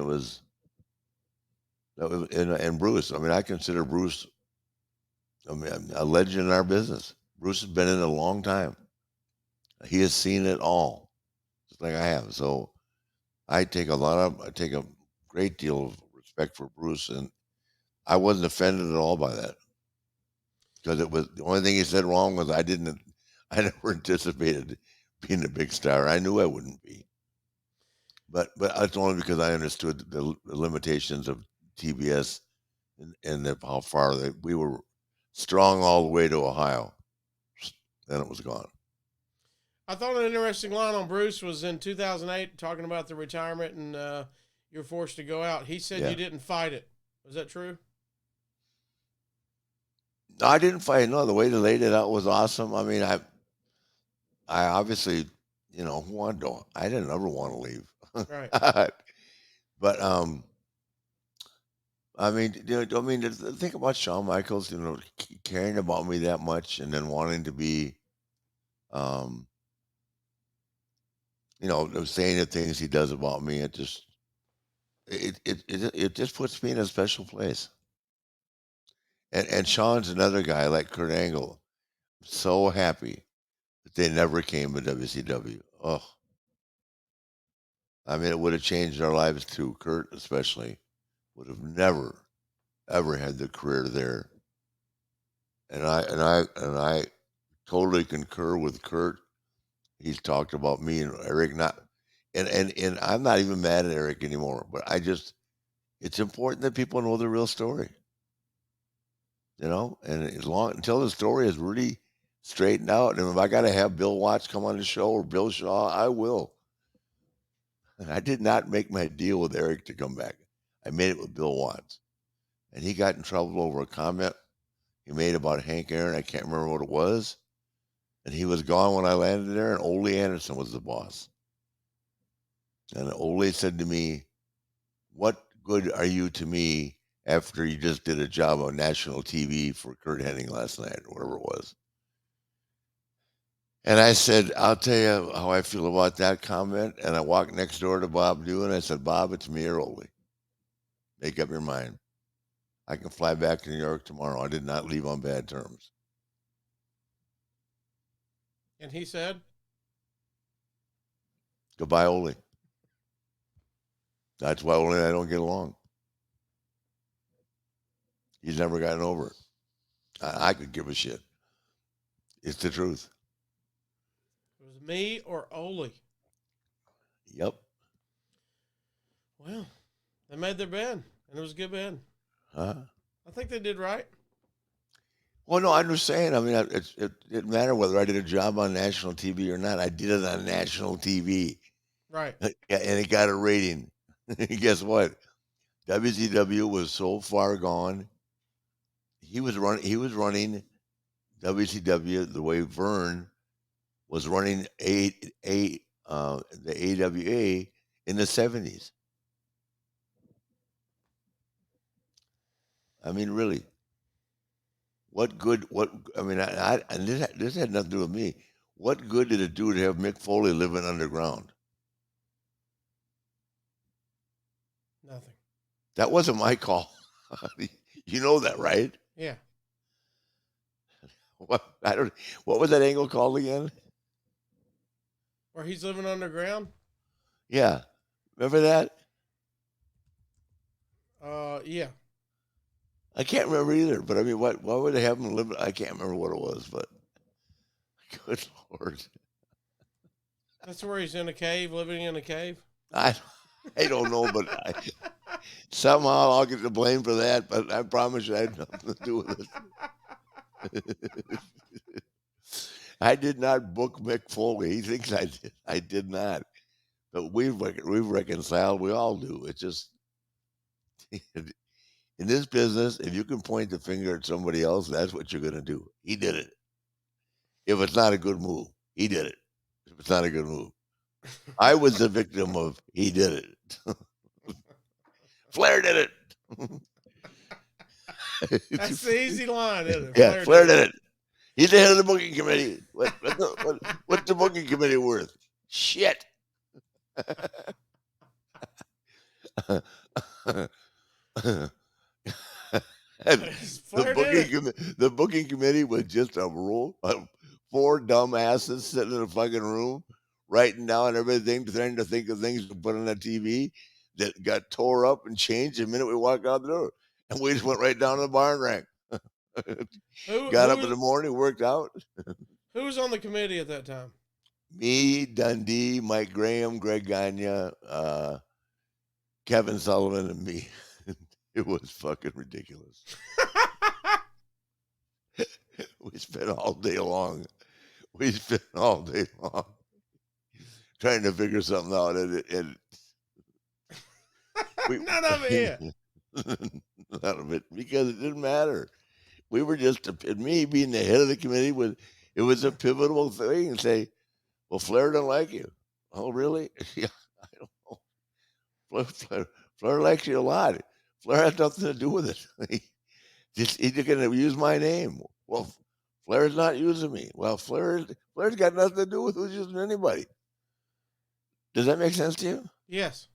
and Bruce. I mean, I consider Bruce, a legend in our business. Bruce has been in it a long time. He has seen it all, just like I have. So I take a great deal of respect for Bruce, and I wasn't offended at all by that, because it was the only thing he said wrong was I never anticipated being a big star. I knew I wouldn't be. But that's only because I understood the limitations of TBS and how far we were strong all the way to Ohio. Then it was gone. I thought an interesting line on Bruce was in 2008 talking about the retirement and you're forced to go out. He said you didn't fight it. Was that true? No, I didn't fight. No, the way they laid it out was awesome. I mean, I obviously, who wanted to? I didn't ever want to leave. Right. But I mean, think about Shawn Michaels, caring about me that much, and then wanting to be, saying the things he does about me. It just puts me in a special place. And Shawn's another guy like Kurt Angle. So happy that they never came to WCW. Oh, I mean, it would have changed our lives too. Kurt, especially, would have never, ever had the career there. And I totally concur with Kurt. He's talked about me and Eric and I'm not even mad at Eric anymore. But it's important that people know the real story. And until the story is really straightened out, and if I got to have Bill Watts come on the show or Bill Shaw, I will. I did not make my deal with Eric to come back. I made it with Bill Watts. And he got in trouble over a comment he made about Hank Aaron. I can't remember what it was. And he was gone when I landed there, and Ole Anderson was the boss. And Ole said to me, "What good are you to me after you just did a job on national TV for Kurt Hennig last night," or whatever it was. And I said, "I'll tell you how I feel about that comment." And I walked next door to Bob Dew, and I said, "Bob, it's me or Ole. Make up your mind. I can fly back to New York tomorrow. I did not leave on bad terms." And he said, "Goodbye, Ole." That's why Ole and I don't get along. He's never gotten over it. I could give a shit. It's the truth. it was me or Ole. Yep. Well, they made their bed, and it was a good bed. Huh? I think they did right. Well, no, I'm just saying. I mean, it didn't matter whether I did a job on national TV or not. I did it on national TV. Right. And it got a rating. Guess what? WCW was so far gone. He was running WCW the way Vern was running the AWA in the 70s. I mean, really. What good? What I mean, and this had nothing to do with me. What good did it do to have Mick Foley living underground? Nothing. That wasn't my call. You know that, right? Yeah. What What was that angle called again? Where he's living underground? Yeah, remember that? Yeah. I can't remember either. But I mean, why would they have him live? I can't remember what it was, but good lord, That's where he's in a cave, living in a cave. I I don't know, but somehow I'll get the blame for that. But I promise you, I had nothing to do with it. I did not book Mick Foley. He thinks I did. I did not. But we've reconciled. We all do. It's just in this business, if you can point the finger at somebody else, that's what you're going to do. He did it. If it's not a good move, he did it. If it's not a good move, I was the victim of he did it. Flair did it. That's the easy line, isn't it? Yeah, Flair did it. He's the head of the booking committee. What's the booking committee worth? Shit. The booking committee was just a rule of four dumbasses sitting in a fucking room writing down everything, trying to think of things to put on the TV that got tore up and changed the minute we walked out the door. And we just went right down to the barn rack. Got up in the morning, worked out. Who was on the committee at that time? Me, Dundee, Mike Graham, Greg Gagne, Kevin Sullivan, and me. It was fucking ridiculous. We spent all day long. Trying to figure something out, and None of it. none of it, because it didn't matter. We were just me being the head of the committee was a pivotal thing, and say, well, Flair don't like you. Oh, really? Yeah, I don't know. Flair likes you a lot. Flair has nothing to do with it. He's going to use my name. Well, Flair's not using me. Well, Flair's got nothing to do with who's using anybody. Does that make sense to you? Yes.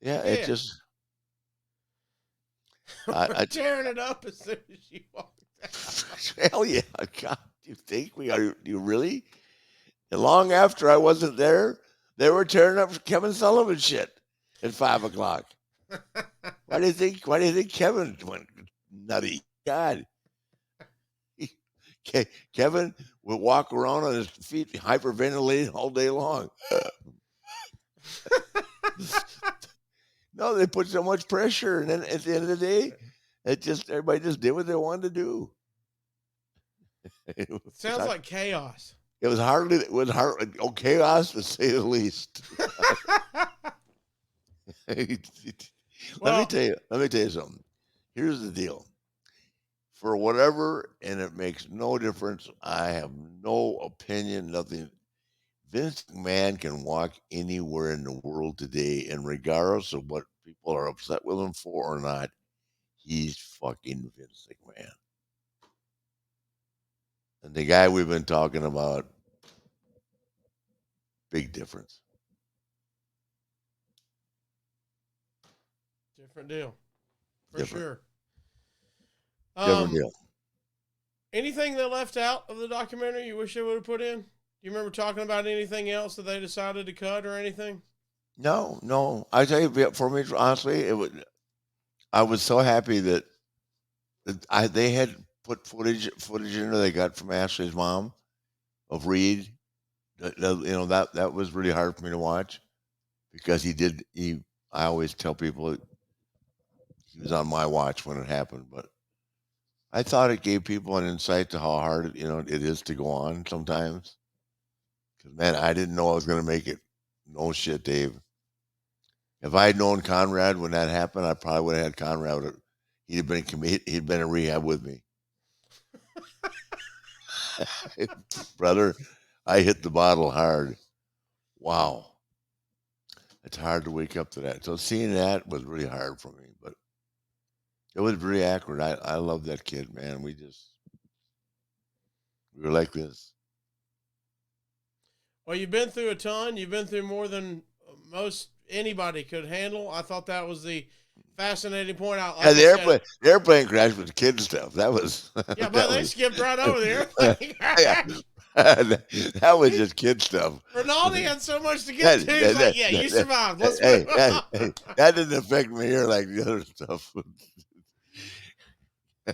Yeah, it just. I tearing it up as soon as you walked out. Hell yeah! God, you think we are? You really? And long after I wasn't there, they were tearing up Kevin Sullivan shit at 5:00. Why do you think Kevin went nutty? God, Kevin would walk around on his feet, hyperventilating all day long. No, they put so much pressure, and then at the end of the day, everybody just did what they wanted to do. Sounds like chaos. It was hard. Chaos to say the least. Let me tell you something. Here's the deal. For whatever, and it makes no difference. I have no opinion, nothing. Vince McMahon can walk anywhere in the world today, and regardless of what people are upset with him for or not, he's fucking Vince McMahon. And the guy we've been talking about, big difference. Different deal. For sure. Different deal. Anything they left out of the documentary you wish they would have put in? Do you remember talking about anything else that they decided to cut or anything? No. I tell you, for me, honestly, I was so happy that they had put footage in there they got from Ashley's mom of Reed. That was really hard for me to watch because I always tell people he was on my watch when it happened, but I thought it gave people an insight to how hard it is to go on sometimes. Because man, I didn't know I was going to make it. No shit, Dave. If I had known Conrad when that happened, I probably would have had Conrad. He'd been in rehab with me. Brother, I hit the bottle hard. Wow. It's hard to wake up to that. So seeing that was really hard for me, but it was really accurate. I love that kid, man. We were like this. Well, you've been through a ton. You've been through more than most anybody could handle. I thought that was the fascinating point out. Like the airplane crash was kid stuff. That was but they skipped right over the airplane crash. That was just kid stuff. Rinaldi had so much to get to. He's like, you survived. Let's move on. That didn't affect me here like the other stuff.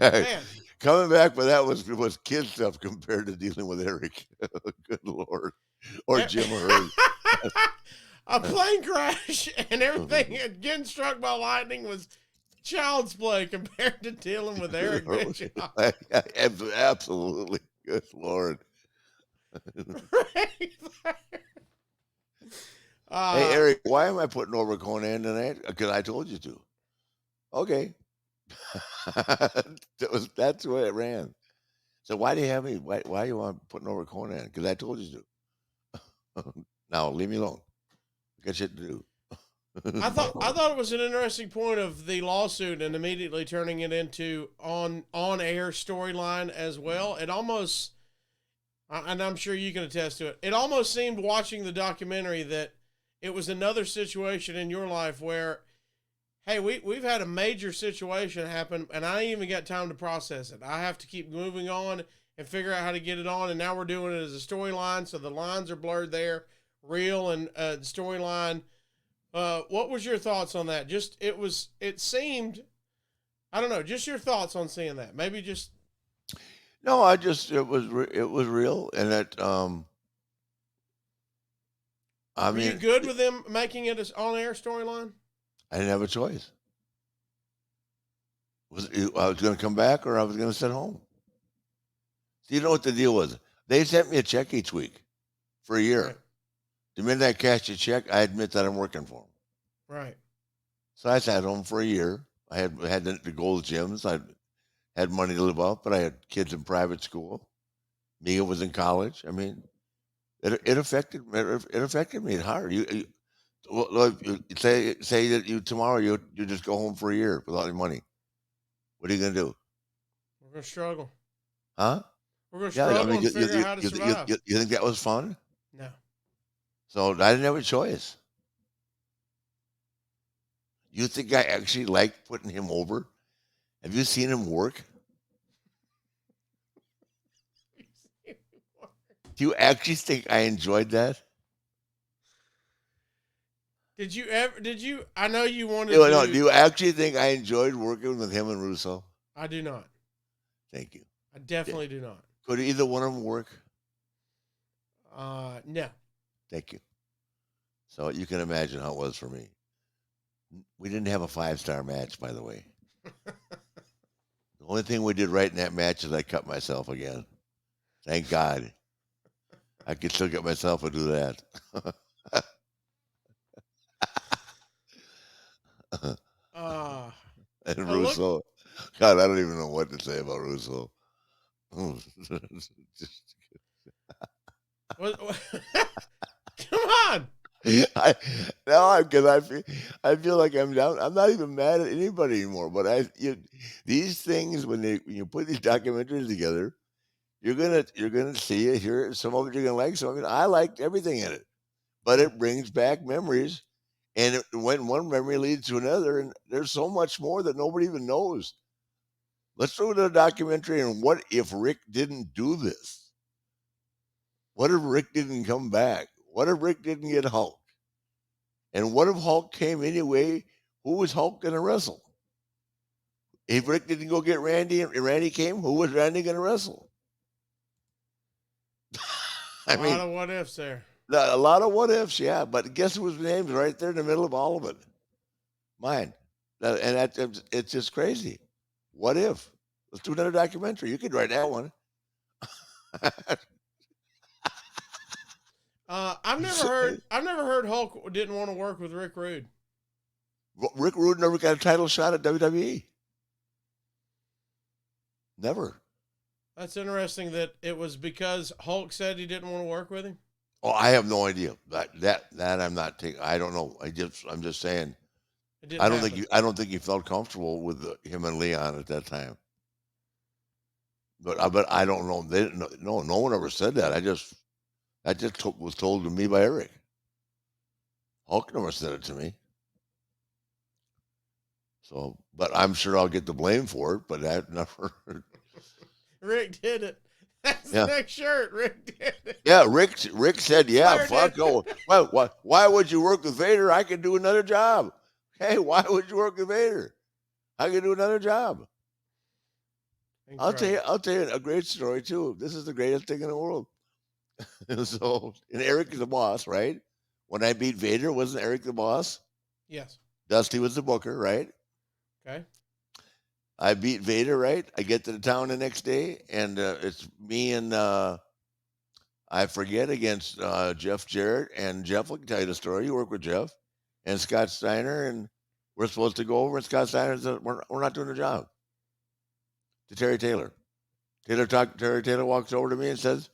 Man. Coming back, but that was kid stuff compared to dealing with Eric. Good Lord. Or Jim Hurd. A plane crash and everything getting struck by lightning was child's play compared to dealing with Eric Bischoff. Absolutely. Good Lord. Hey, Eric, why am I putting over Conan tonight? Because I told you to. Okay. That's the way it ran. So why do you have me? Why do you want putting over Conan? Because I told you to. Now leave me alone. I got shit to do. I thought it was an interesting point of the lawsuit and immediately turning it into on air storyline as well. It almost, and I'm sure you can attest to it. It almost seemed watching the documentary that it was another situation in your life where, hey, we've had a major situation happen, and I ain't even got time to process it. I have to keep moving on and figure out how to get it on, and now we're doing it as a storyline, so the lines are blurred there, real and storyline. What was your thoughts on that? It seemed, I don't know, just your thoughts on seeing that. Maybe just. No, it was real, and that I Were you mean, good with them making it an on-air storyline? I didn't have a choice. I was going to come back or I was going to sit home. So you know what the deal was? They sent me a check each week for a year. Right. The minute I cashed a check, I admit that I'm working for them. Right. So I sat home for a year. I had the gold gyms. I had money to live off, but I had kids in private school. Mia was in college. I mean, it affected me hard. Say that tomorrow you just go home for a year without any money. What are you gonna do? We're gonna struggle. Huh? We're gonna Yeah, I struggle mean, and figure out how to survive. you think that was fun? No. So I didn't have a choice. You think I actually liked putting him over? Have you seen him work? Do you actually think I enjoyed that? Did you ever? Did you? I know you wanted No, to. do you actually think I enjoyed working with him and Russo? I do not. Thank you. I definitely do not. Could either one of them work? No. Thank you. So you can imagine how it was for me. We didn't have a 5-star match, by the way. The only thing we did right in that match is I cut myself again. Thank God. I could still get myself to do that. And Russo. God, I don't even know what to say about Russo. Come on. I feel like I'm down. I'm not even mad at anybody anymore. But these things when you put these documentaries together, you're gonna see it, hear it. Some of it you're gonna like. Some of it I liked everything in it, but it brings back memories, and when one memory leads to another, and there's so much more that nobody even knows. Let's look at the documentary and what if Ric didn't do this? What if Ric didn't come back? What if Ric didn't get Hulk? And what if Hulk came anyway? Who was Hulk going to wrestle? If Ric didn't go get Randy and Randy came, who was Randy going to wrestle? A lot of what ifs there. A lot of what ifs, yeah. But guess whose name's right there in the middle of all of it? Mine. And it's just crazy. What if? Let's do another documentary. You could write that one. I've never heard Hulk didn't want to work with Rick Rude. Rick Rude never got a title shot at WWE. Never. That's interesting that it was because Hulk said he didn't want to work with him. Oh, I have no idea. That I'm not taking. I don't know. I'm just saying. I don't think he felt comfortable with him and Leon at that time. But I don't know. They didn't know. No one ever said that. Was told to me by Eric. Hulk never said it to me. So, but I'm sure I'll get the blame for it. But I never. Rick did it. That's the next shirt. Rick did it. Yeah, Rick said, "Yeah, fuck. Oh, why would you work with Vader? I could do another job. Hey, why would you work with Vader? I could do another job." Incredible. I'll tell you a great story too. This is the greatest thing in the world. So, and Eric is the boss, right? When I beat Vader, wasn't Eric the boss? Yes. Dusty was the booker, right? Okay. I beat Vader, right? I get to the town the next day, and it's me and I forget against Jeff Jarrett, and Jeff will tell you the story. You work with Jeff and Scott Steiner, and we're supposed to go over, and Scott Steiner said, we're not doing the job. To Terry Taylor. Terry Taylor walks over to me and says,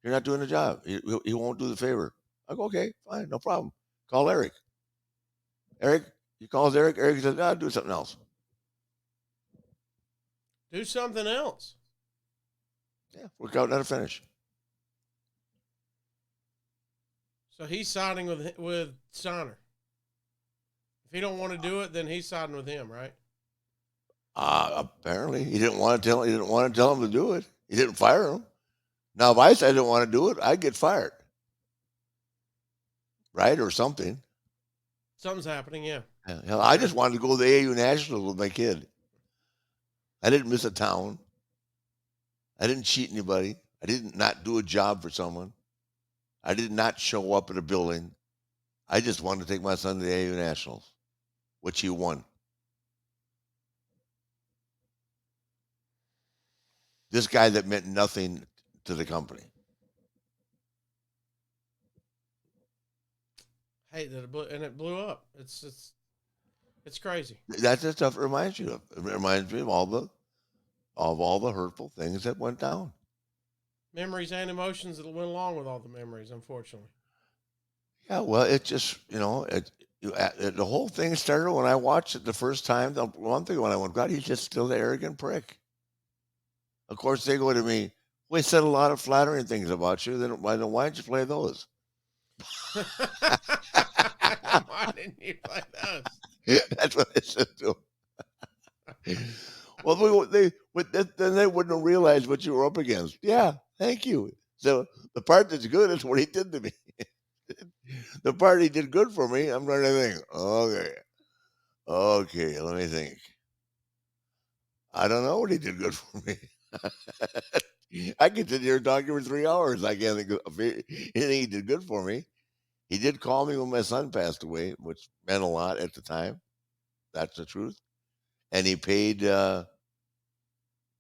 "You're not doing the job. He won't do the favor." I go, "Okay, fine, no problem. Call Eric." He calls Eric. Eric says, "No, do something else." Do something else. Yeah, work out another finish. So he's siding with Steiner. If he don't want to do it, then he's siding with him, right? Apparently, he didn't want to tell him to do it. He didn't fire him. Now, if I said I didn't want to do it, I'd get fired, right, or something. Something's happening, yeah. Hell, I just wanted to go to the AU Nationals with my kid. I didn't miss a town. I didn't cheat anybody. I didn't not do a job for someone. I did not show up at a building. I just wanted to take my son to the AU Nationals, which he won. This guy that meant nothing to the company. Hey, it blew up. It's crazy. That's the stuff it reminds you of. It reminds me of all the hurtful things that went down. Memories and emotions that went along with all the memories, unfortunately. Yeah, well, it just, the whole thing started when I watched it the first time. The one thing when I went, God, he's just still the arrogant prick. Of course, they go to me, we said a lot of flattering things about you. Then why don't you play those? Why didn't you play those? That's what I said to him. Well, then they wouldn't have realized what you were up against. Yeah, thank you. So the part that's good is what he did to me. The part he did good for me, I'm trying to think. Okay, let me think. I don't know what he did good for me. I could sit here and talk to him for 3 hours. I can't think of anything he did good for me. He did call me when my son passed away, which meant a lot at the time. That's the truth. And he paid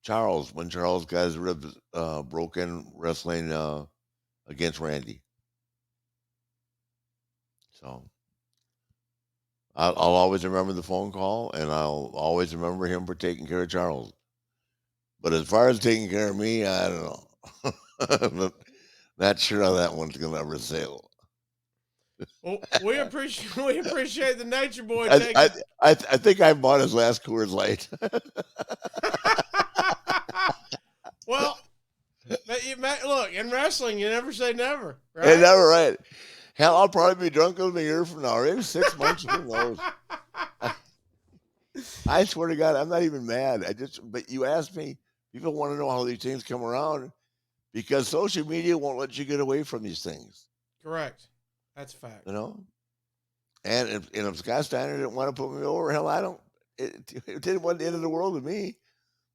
Charles when Charles got his ribs broken wrestling against Randy. So I'll always remember the phone call, and I'll always remember him for taking care of Charles. But as far as taking care of me, I don't know. Not sure how that one's gonna ever sail. Well, we appreciate the Nature Boy taking. I think I bought his last Coors Light. Well, look, in wrestling, you never say never. Right? Never, right? Hell, I'll probably be drunk in a year from now, or maybe 6 months. Who knows? I swear to God, I'm not even mad. But you asked me. People want to know how these things come around because social media won't let you get away from these things. Correct. That's a fact. And if Scott Steiner didn't want to put me over, hell, I don't. It didn't want the end of the world to me,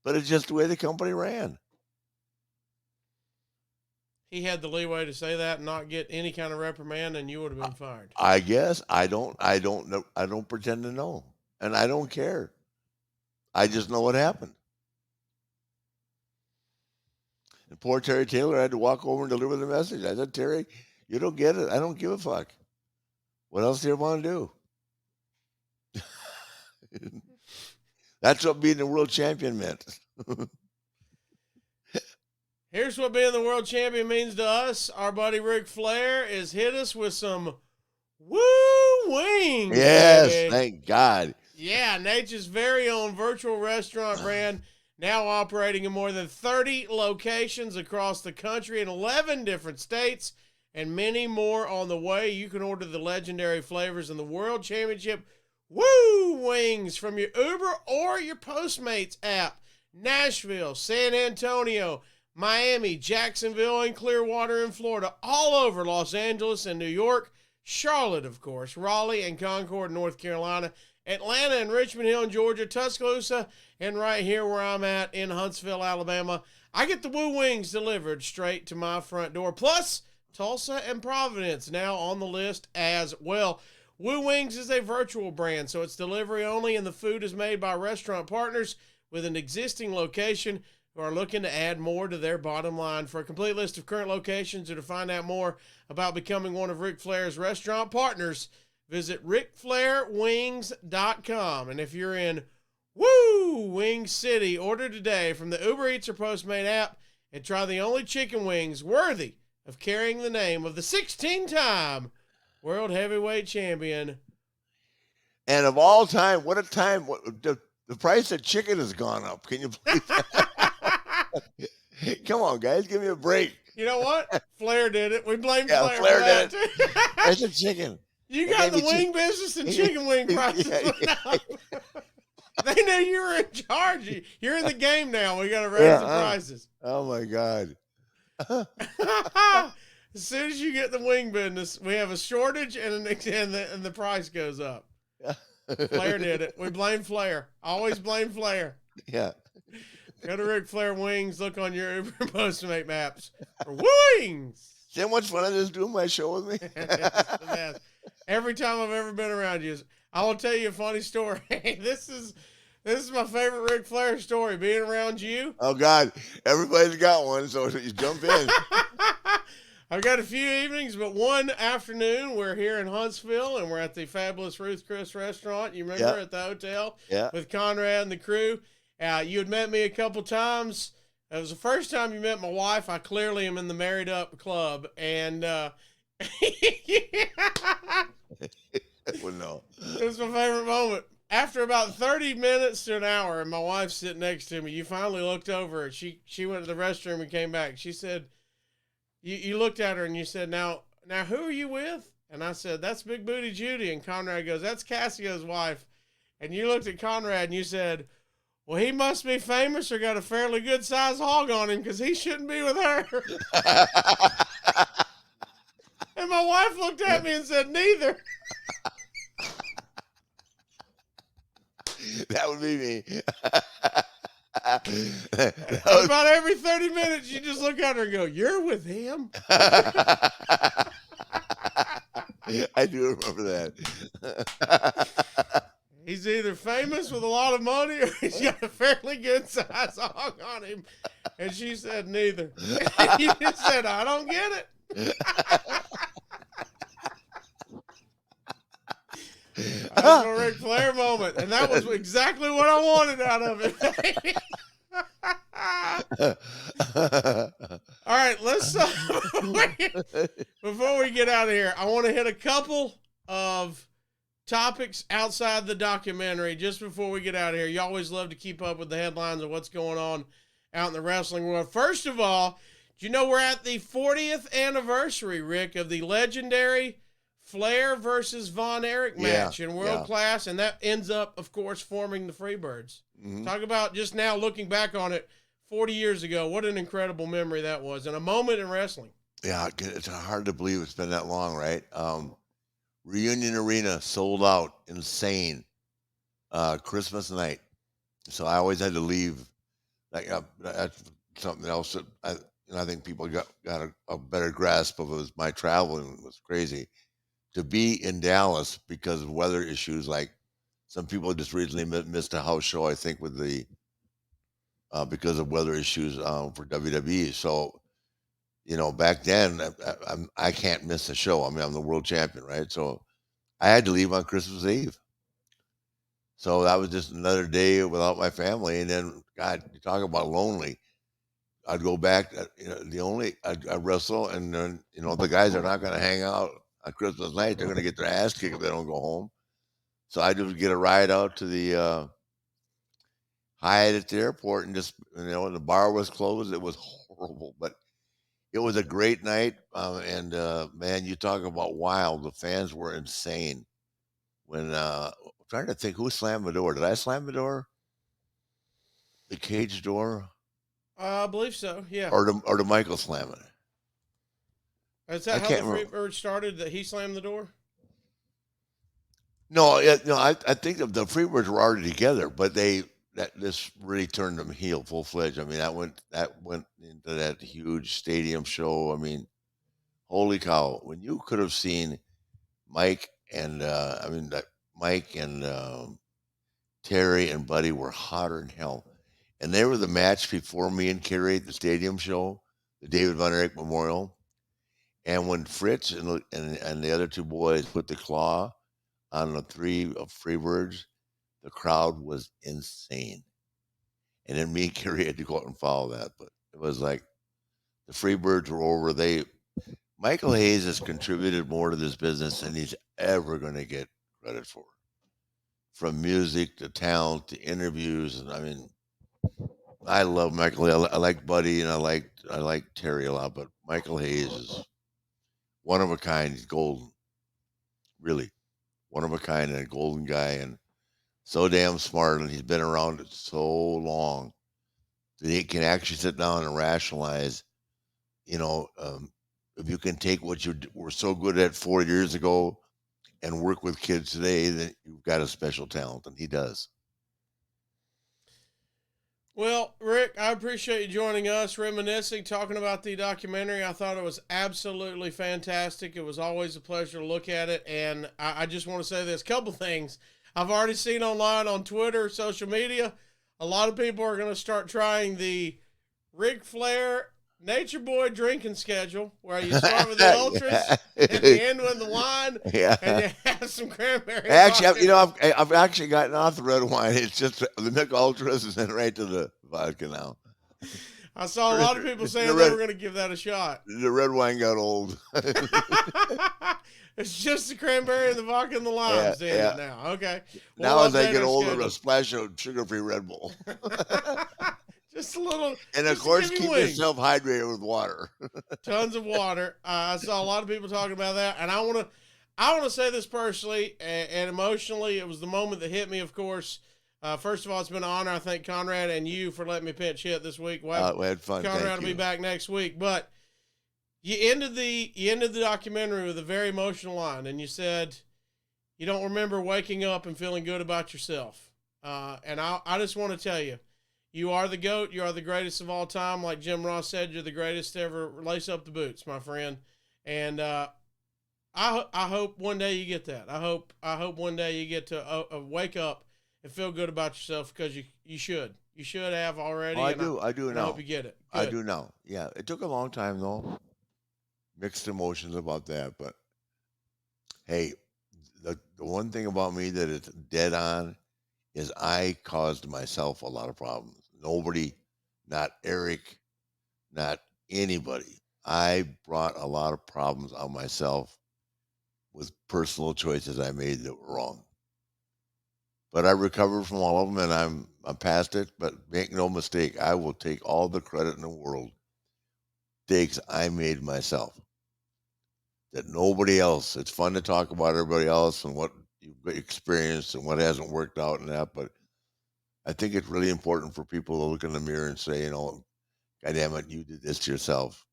but it's just the way the company ran. He had the leeway to say that and not get any kind of reprimand, and you would have been fired. I guess I don't know. I don't pretend to know, and I don't care. I just know what happened. And poor Terry Taylor had to walk over and deliver the message. I said, Terry, you don't get it. I don't give a fuck. What else do you want to do? That's what being the world champion meant. Here's what being the world champion means to us. Our buddy Ric Flair has hit us with some Woo Wings. Yes, baby. Thank God. Yeah, Nature's very own virtual restaurant brand, now operating in more than 30 locations across the country in 11 different states, and many more on the way. You can order the legendary flavors in the World Championship Woo Wings from your Uber or your Postmates app. Nashville, San Antonio, Miami, Jacksonville, and Clearwater in Florida, all over Los Angeles and New York, Charlotte, of course, Raleigh and Concord, North Carolina, Atlanta and Richmond Hill in Georgia, Tuscaloosa, and right here where I'm at in Huntsville, Alabama. I get the Woo Wings delivered straight to my front door. Plus, Tulsa and Providence now on the list as well. Woo Wings is a virtual brand, so it's delivery only, and the food is made by restaurant partners with an existing location who are looking to add more to their bottom line. For a complete list of current locations or to find out more about becoming one of Ric Flair's restaurant partners, visit RicFlairWings.com. And if you're in Woo Wing City, order today from the Uber Eats or Postmate app and try the only chicken wings worthy of carrying the name of the 16-time World Heavyweight Champion. And of all time, what a time. The price of chicken has gone up. Can you believe that? Come on, guys. Give me a break. You know what? Flair did it. We blame Flair for Flair that. did it. That's a chicken. You got the wing business and chicken wing prices. They knew you were in charge. You're in the game now. We got to raise the prices. Oh, my God. As soon as you get the wing business, we have a shortage and the price goes up. Flair did it. We blame Flair. Always blame Flair. Yeah. Go to Ric Flair Wings. Look on your Uber Postmate maps for Woo Wings. See how much fun it is doing my show with me? Every time I've ever been around you. I will tell you a funny story. This is my favorite Ric Flair story, being around you. Oh, God. Everybody's got one, so you jump in. I've got a few evenings, but one afternoon we're here in Huntsville, and we're at the fabulous Ruth Chris restaurant. You remember at the hotel with Conrad and the crew. You had met me a couple times. It was the first time you met my wife. I clearly am in the married up club, and well, no. It was my favorite moment. After about 30 minutes to an hour, and my wife's sitting next to me, you finally looked over, and she went to the restroom and came back. She said, you looked at her and you said, now who are you with? And I said, that's Big Booty Judy. And Conrad goes, that's Casio's wife. And you looked at Conrad and you said, well, he must be famous or got a fairly good sized hog on him because he shouldn't be with her. And my wife looked at me and said, neither. That would be me. About every 30 minutes, you just look at her and go, you're with him? I do remember that. He's either famous with a lot of money or he's got a fairly good size hog on him. And she said, neither. You just said, I don't get it. That was a Ric Flair moment, and that was exactly what I wanted out of it. All right, let's before we get out of here, I want to hit a couple of topics outside the documentary just before we get out of here. You always love to keep up with the headlines of what's going on out in the wrestling world. First of all, do you know we're at the 40th anniversary, Rick, of the legendary Flair versus Von Erich match in World Class, and that ends up, of course, forming the Freebirds. Mm-hmm. Talk about just now looking back on it 40 years ago. What an incredible memory that was, and a moment in wrestling. Yeah, it's hard to believe it's been that long, right? Reunion Arena sold out, insane, Christmas night. So I always had to leave. Like that's something else that I think people got a better grasp of. It was my traveling was crazy. To be in Dallas because of weather issues, like some people just recently missed a house show, I think, with the because of weather issues for WWE. So, back then I can't miss a show. I mean, I'm the world champion, right? So I had to leave on Christmas Eve. So that was just another day without my family. And then, God, you talk about lonely. I'd go back. I'd wrestle, and then the guys are not going to hang out on Christmas night. They're going to get their ass kicked if they don't go home. So I just get a ride out to the Hyatt at the airport, and just the bar was closed. It was horrible, but it was a great night. And man, you talk about wild. The fans were insane. When I'm trying to think who slammed the door. Did I slam the door? The cage door? I believe so. Yeah. Or the Michael slam it. Is that how the Freebird started? That he slammed the door? No, I think the Freebirds were already together, but this really turned them heel full fledged. I mean, that went into that huge stadium show. I mean, holy cow! When you could have seen Mike and Terry and Buddy were hotter than hell, and they were the match before me and Kerry at the stadium show, the David Von Erich Memorial. And when Fritz and the other two boys put the claw on the three of Freebirds, the crowd was insane. And then me and Kerry had to go out and follow that. But it was like the Freebirds were over. Michael Hayes has contributed more to this business than he's ever going to get credit for. From music to talent to interviews. And I mean, I love Michael. I like Buddy and I like Terry a lot, but Michael Hayes is one of a kind. He's golden. Really. One of a kind and a golden guy, and so damn smart, and he's been around it so long that he can actually sit down and rationalize, if you can take what you were so good at 4 years ago and work with kids today, then you've got a special talent, and he does. Well, Rick, I appreciate you joining us, reminiscing, talking about the documentary. I thought it was absolutely fantastic. It was always a pleasure to look at it. And I just want to say this couple things. I've already seen online on Twitter, social media, a lot of people are going to start trying the Ric Flair Nature Boy drinking schedule, where you start with the ultras and you end with the wine, and you have some cranberry. Actually, I've actually gotten off the red wine. It's just the Mick Ultras and then right to the vodka now. I saw a lot of people saying they were going to give that a shot. The red wine got old. It's just the cranberry and the vodka and the limes now. Okay. Now as I get older, a splash of sugar-free Red Bull. Just a little. And of course, keep yourself hydrated with water. Tons of water. I saw a lot of people talking about that, and I want to say this personally and emotionally. It was the moment that hit me. Of course, first of all, it's been an honor. I thank Conrad and you for letting me pinch hit this week. We had fun. Conrad will be back next week, but you ended the documentary with a very emotional line, and you said you don't remember waking up and feeling good about yourself. And I just want to tell you. You are the GOAT. You are the greatest of all time. Like Jim Ross said, you're the greatest to ever. Lace up the boots, my friend. And I hope one day you get that. I hope one day you get to wake up and feel good about yourself, because you should. You should have already. Oh, I do now. I hope you get it. Good. I do now. Yeah, it took a long time though. Mixed emotions about that, but hey, the one thing about me that is dead on is I caused myself a lot of problems. Nobody, not Eric, not anybody. I brought a lot of problems on myself with personal choices I made that were wrong. But I recovered from all of them, and I'm past it. But make no mistake, I will take all the credit in the world. Mistakes I made myself. That nobody else. It's fun to talk about everybody else and what you've experienced and what hasn't worked out and that, but I think it's really important for people to look in the mirror and say, God damn it, you did this to yourself.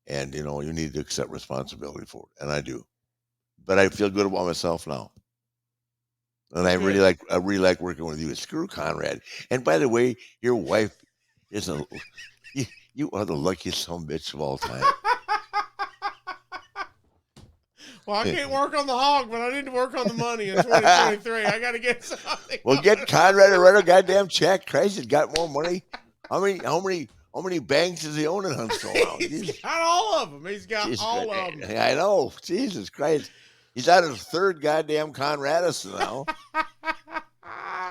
And, you need to accept responsibility for it. And I do. But I feel good about myself now. And I really like working with you. Screw Conrad. And by the way, your wife is you are the luckiest son of a bitch of all time. Well, I can't work on the hog, but I need to work on the money in 2023. I got to get something. Well, get Conrad to write a goddamn check. Christ, he's got more money. How many banks does he own in Huntsville now? He's got all of them. He's got all of them. I know. Jesus Christ. He's out of his third goddamn Conradus now.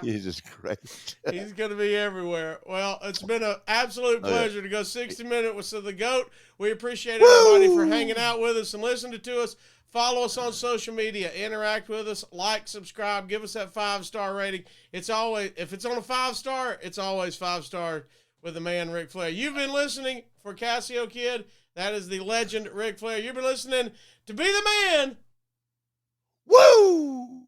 Jesus Christ. He's going to be everywhere. Well, it's been an absolute pleasure to go 60 minutes with the GOAT. We appreciate everybody for hanging out with us and listening to us. Follow us on social media. Interact with us. Like, subscribe. Give us that 5-star rating. It's always, if it's on a 5-star, it's always 5-star with the man Ric Flair. You've been listening for Casio Kid. That is the legend Ric Flair. You've been listening to Be the Man. Woo!